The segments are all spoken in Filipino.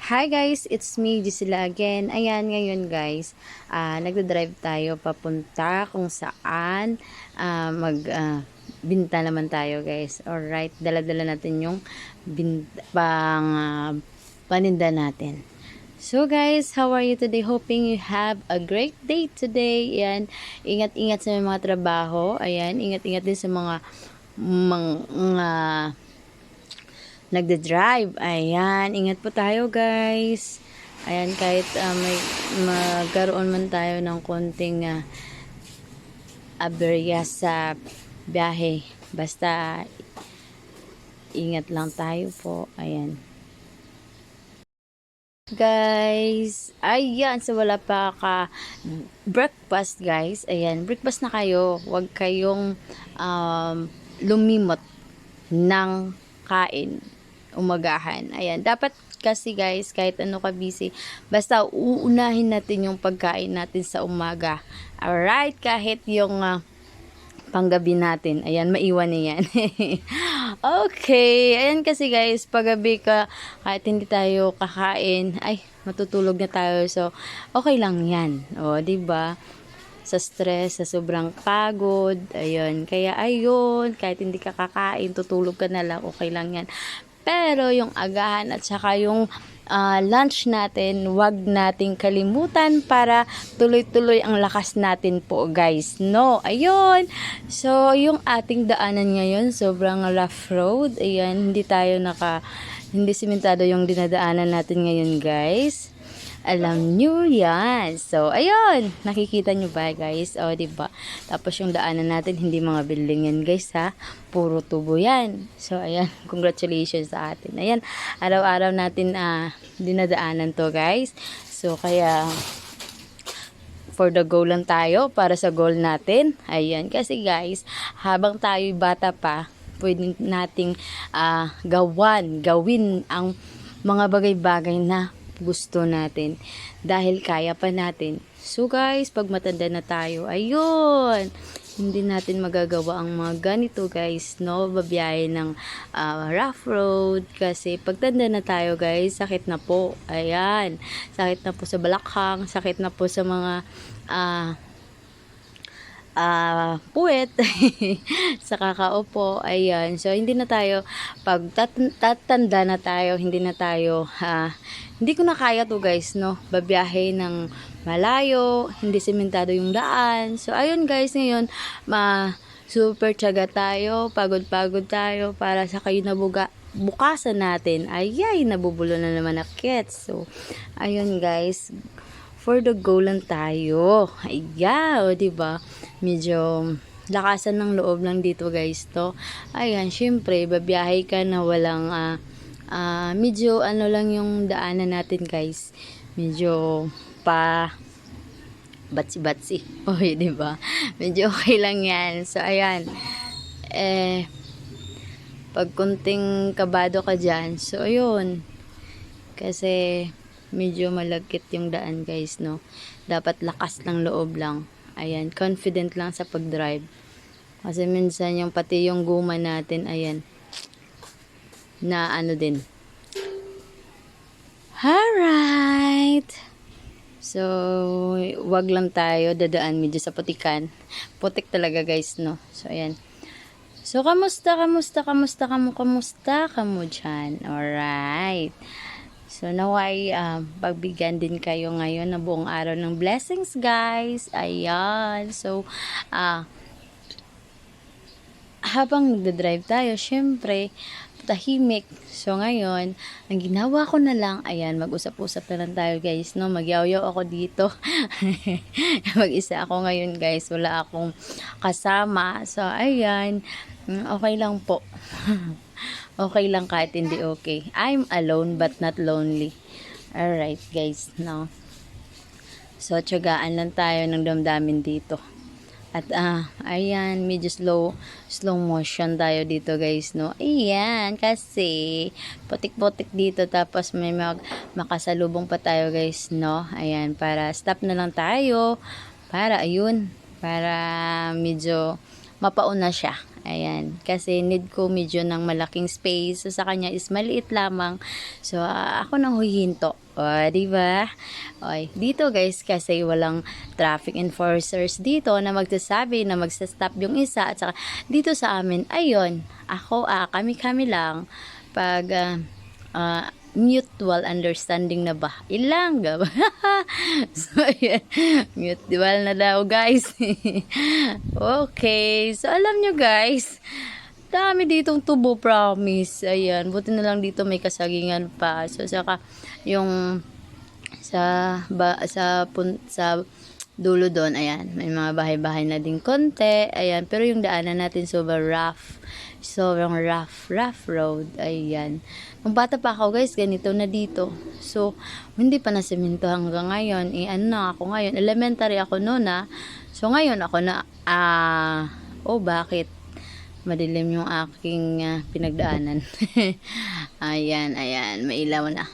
Hi guys, it's me, Gisela again. Ayan, ngayon guys, nagda-drive tayo papunta kung saan binta naman tayo guys. Alright, dala-dala natin yung paninda natin. So guys, how are you today? Hoping you have a great day today. Ayan, ingat-ingat sa mga trabaho. Ayan, ingat-ingat din sa mga nagde-drive. Ayan, ingat po tayo guys. Ayan, kahit may magkaroon man tayo ng konting aberya sa biyahe, basta ingat lang tayo po. Ayan guys, ayan, so wala pa breakfast guys. Ayan, breakfast na kayo, huwag kayong lumimot ng kain umagahan. Ayan, dapat kasi guys, kahit ano ka busy, basta uunahin natin yung pagkain natin sa umaga. Alright, kahit yung panggabi natin, ayan, maiwan na yan. Okay, ayan kasi guys, paggabi kahit hindi tayo kakain, ay, matutulog na tayo. So, okay lang yan. O, diba? Sa stress, sa sobrang pagod, ayun. Kaya, ayun, kahit hindi ka kakain, tutulog ka na lang, okay lang yan. Pero, yung agahan at saka yung lunch natin, wag nating kalimutan para tuloy-tuloy ang lakas natin po guys, no? Ayun, so yung ating daanan ngayon sobrang rough road. Ayan, hindi simentado yung dinadaanan natin ngayon guys, alam nyo yan. So, ayun. Nakikita nyo ba, guys? O, diba? Tapos, yung daanan natin, hindi mga building yan, guys, ha? Puro tubo yan. So, ayan. Congratulations sa atin. Ayan. Araw-araw natin dinadaanan to, guys. So, kaya for the goal lang tayo, para sa goal natin. Ayan. Kasi, guys, habang tayo'y bata pa, pwede nating gawin ang mga bagay-bagay na gusto natin dahil kaya pa natin. So guys, pag matanda na tayo, ayun, hindi natin magagawa ang mga ganito guys, no? Babiyahe ng rough road kasi pagtanda na tayo guys, sakit na po. Ayan, sakit na po sa balakhang, sakit na po sa mga puwet sa kakaupo. Ayan, so hindi na tayo pag tatanda na tayo, hindi na tayo hindi ko na kaya to guys, no? Babiyahe ng malayo, hindi sementado yung daan. So ayun guys, ngayon super tiyaga tayo, pagod-pagod tayo para sa kayo na bukasan natin. Ayay, nabubulo na naman na kits. So ayun guys, for the goal lang tayo. Ayan, o diba? Medyo lakasan ng loob lang dito guys to. Ayan, syempre, babiyahe ka na walang medyo ano lang yung daanan natin guys. Medyo batsi-batsi. Oy, diba? Medyo okay lang yan. So, ayan. Pag kunting kabado ka dyan, so, ayun. Kasi, medyo malagkit yung daan guys, no? Dapat lakas ng loob lang. Ayan, confident lang sa pag-drive. Kasi minsan yung pati yung guma natin, ayan, na ano din. Alright. So, wag lang tayo dadaan medyo sa putikan. Putik talaga guys, no? So, ayan. So, kamusta kamo dyan? Alright. So, naway, pagbigyan din kayo ngayon na buong araw ng blessings, guys. Ayan. So, habang nagda-drive tayo, syempre, tahimik. So, ngayon, ang ginawa ko na lang, ayan, mag-usap-usap na lang tayo, guys, no? Magyaw-yaw ako dito. Mag-isa ako ngayon, guys. Wala akong kasama. So, ayan, okay lang po. Okay lang kahit hindi okay. I'm alone but not lonely. Alright, guys, no? So, tiyagaan lang tayo ng damdamin dito. At ayan, medyo slow motion tayo dito guys, no? Ayan, kasi putik-putik dito tapos may makasalubong pa tayo guys, no? Ayan, para stop na lang tayo para ayun, para medyo mapauna siya. Ayan, kasi need ko medyo ng malaking space. So, sa kanya is maliit lamang. So, ako nang huhinto. O, diba? Okay. Dito guys, kasi walang traffic enforcers dito na magsasabi na magsa-stop yung isa. At saka, dito sa amin, ayun, kami lang. Pag, mutual understanding na ba? Ilangga ba? So, ayan. Mutual na daw, guys. Okay. So, alam nyo, guys, dami ditong tubo, promise. Ayan. Buti na lang dito may kasagingan pa. So, saka, yung sa dulo doon, ayan, may mga bahay-bahay na din konti, ayan, pero yung daanan natin sobrang rough road, ayan. Nung bata pa ako guys, ganito na dito, so hindi pa na semento hanggang ngayon, ano na ako ngayon, elementary ako noon so ngayon ako na, bakit madilim yung aking pinagdaanan. Ayan, may ilaw na.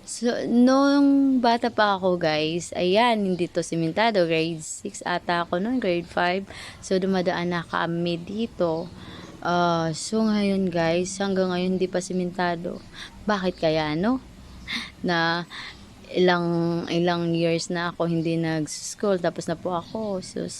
So, nung bata pa ako guys, ayan, hindi to simentado, grade 6 ata ako noon, grade 5. So, dumadaan na kami dito. So, ngayon guys, hanggang ngayon hindi pa simentado. Bakit kaya, no? Na ilang years na ako hindi nag-school, tapos na po ako. So,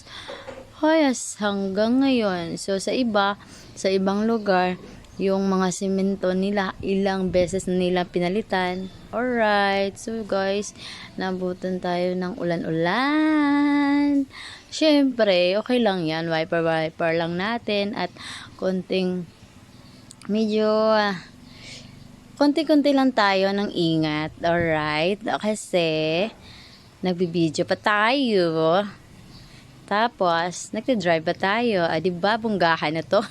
hanggang ngayon. So, sa ibang lugar, yung mga simento nila, ilang beses na nila pinalitan. Alright, so guys, nabutan tayo ng ulan-ulan. Syempre, okay lang yan, wiper lang natin at konti lang tayo ng ingat. Alright, kasi nagbibideo pa tayo. Tapos, nagte-drive ba tayo? Diba, bunggahan na to?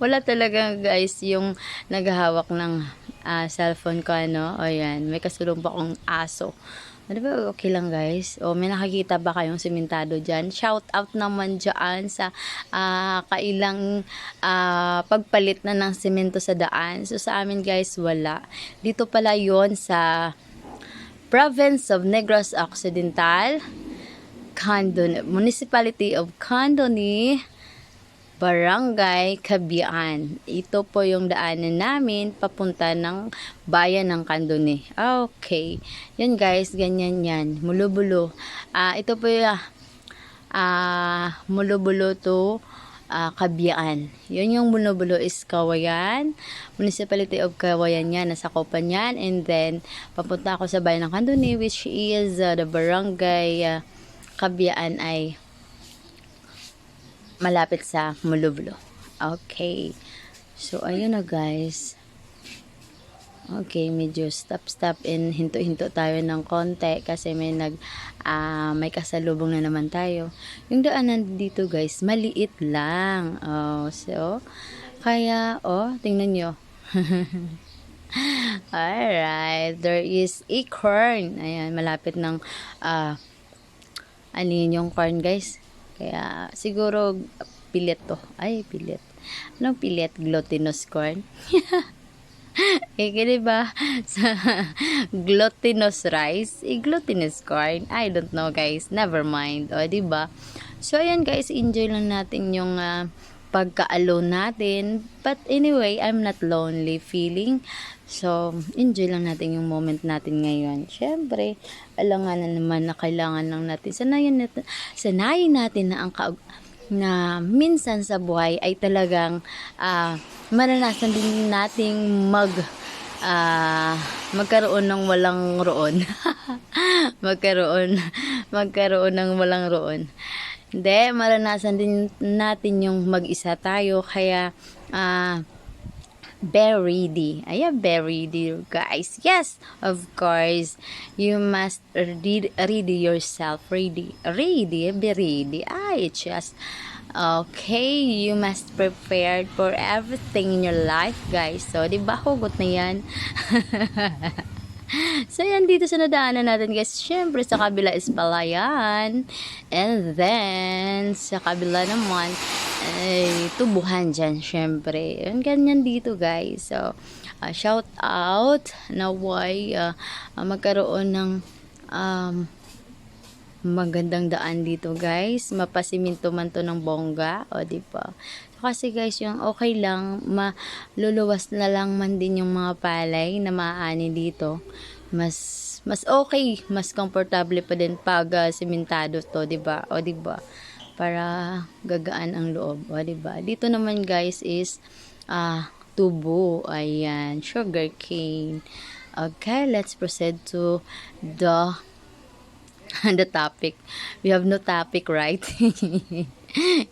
Wala talaga guys yung naghahawak ng cellphone ko, o yan, may kasulong pa akong aso. Diba, okay lang guys? O, may nakakita ba kayong simentado dyan? Shout out naman dyan sa kailang pagpalit na ng simento sa daan. So, sa amin guys, wala. Dito pala yon sa province of Negros Occidental, Municipality of Candoni, Barangay Kabian. Ito po yung daanan namin papunta ng bayan ng Candoni. Okay. Yan guys, ganyan yan. Mulubulo. Ito po yung Mulubulo to Kabian. Yun yung Mulubulo is Kawayan. Municipality of Kawayan yan. Nasa Kopan yan. And then, papunta ako sa bayan ng Candoni, which is the Barangay Kabian ay malapit sa Mulubulo. Okay. So, ayun na guys. Okay, medyo stop and hinto-hinto tayo ng konti kasi may kasalubong na naman tayo. Yung daanan dito guys, maliit lang. So, kaya, tingnan nyo. Alright, there is a corn. Ayan, malapit ng yung corn guys. Kaya siguro pilit to. Ay, pilit. Anong pilit? Glutinous corn. Diba? Sa glutinous rice, glutinous corn. I don't know guys. Never mind. Diba? So ayan guys, enjoy lang natin yung pagka-alone natin. But anyway, I'm not lonely feeling. So, enjoy lang natin yung moment natin ngayon. Siyempre, alangan naman na kailangan lang natin. Sanayin natin na minsan sa buhay ay talagang maranasan din nating magkaroon ng walang roon. magkaroon ng walang roon. Hindi, maranasan din natin yung mag-isa tayo. Kaya, very ready. Very ready, guys. Yes, of course. You must ready yourself. Ready. Be ready. Just okay. You must prepare for everything in your life, guys. So, diba, hugot na yan. So, yan dito sa nadaanan natin guys. Syempre, sa kabila is palayan. And then, sa kabila naman, ay tubuhan dyan, syempre. Yan, ganyan dito guys. So, shout out na why magkaroon ng magandang daan dito guys, mapasiminto man to ng bongga, o di ba? So, kasi guys, yung okay lang, maluluwas na lang man din yung mga palay na maaani dito. Mas okay, mas komportable pa din pag simentado to, di ba? O di ba? Para gagaan ang loob, o di ba? Dito naman guys is tubo, ayan, sugar cane. Okay, let's proceed to the the topic. We have no topic, right?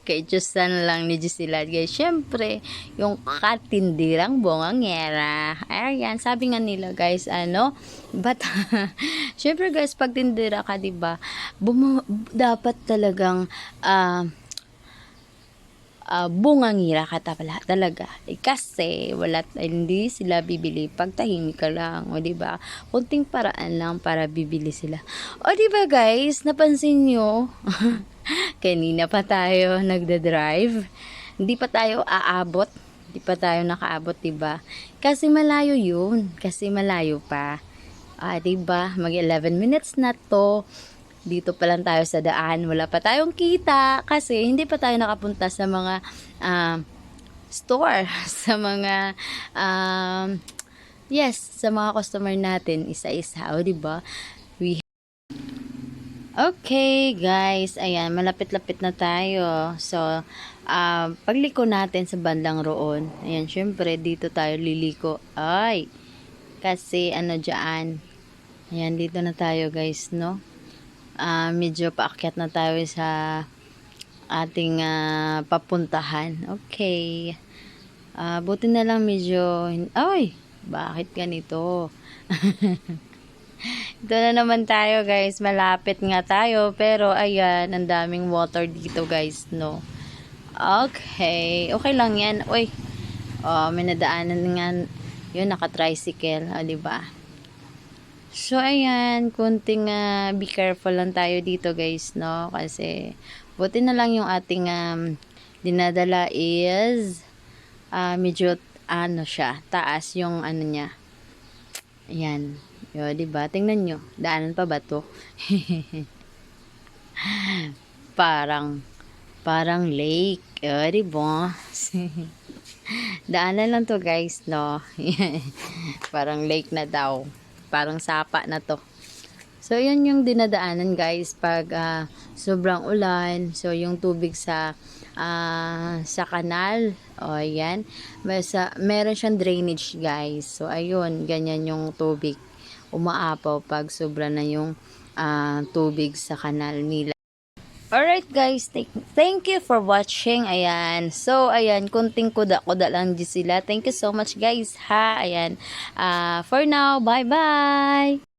Kay Diyos na lang ni Gisela. Guys, syempre, yung katindirang bongangera. Ayan, sabi nga nila, guys, ano, but, syempre, guys, pag tindira ka, diba, dapat talagang, bungangira ka talaga. Kasi wala, hindi sila bibili pag tahimik ka lang, o di ba? Kunting paraan lang para bibili sila. O di ba guys, napansin nyo? Kanina pa tayo nagda-drive. Hindi pa tayo aabot. Hindi pa tayo nakaabot, di ba? Kasi malayo 'yun. Kasi malayo pa. Di ba? Mag 11 minutes na to. Dito pa lang tayo sa daan, wala pa tayong kita kasi hindi pa tayo nakapunta sa mga store, sa mga yes, sa mga customer natin isa-isa, o di ba? Okay, guys, ayan, malapit-lapit na tayo. So, pagliko natin sa bandang roon, ayan, syempre dito tayo liliko. Ay, kasi ano diyan. Ayan, dito na tayo, guys, no? Medyo paakyat na tayo sa ating papuntahan. Okay. Buti na lang medyo, ay, bakit ganito? Ito na naman tayo guys, malapit nga tayo, pero ayan, ang daming water dito guys, no? Okay, okay lang yan. Uy, may nadaanan nga, yun, naka-tricycle, diba? So, ayan, kunting be careful lang tayo dito guys, no? Kasi, buti na lang yung ating dinadala is medyo, ano siya, taas yung ano niya. Ayan. Yo, diba? Tingnan nyo. Daanan pa ba to? parang lake. Yo, diba? Daanan lang to guys, no? Parang lake na daw. Parang sapa na to. So, yun yung dinadaanan guys pag sobrang ulan. So, yung tubig sa kanal. O, ayan. Meron siyang drainage guys. So, ayun. Ganyan yung tubig. Umaapaw pag sobra na yung tubig sa kanal nila. Alright guys, thank you for watching. Ayan. So, ayan, kunting kuda-kuda lang di sila. Thank you so much guys, ha. Ayan. For now, bye-bye.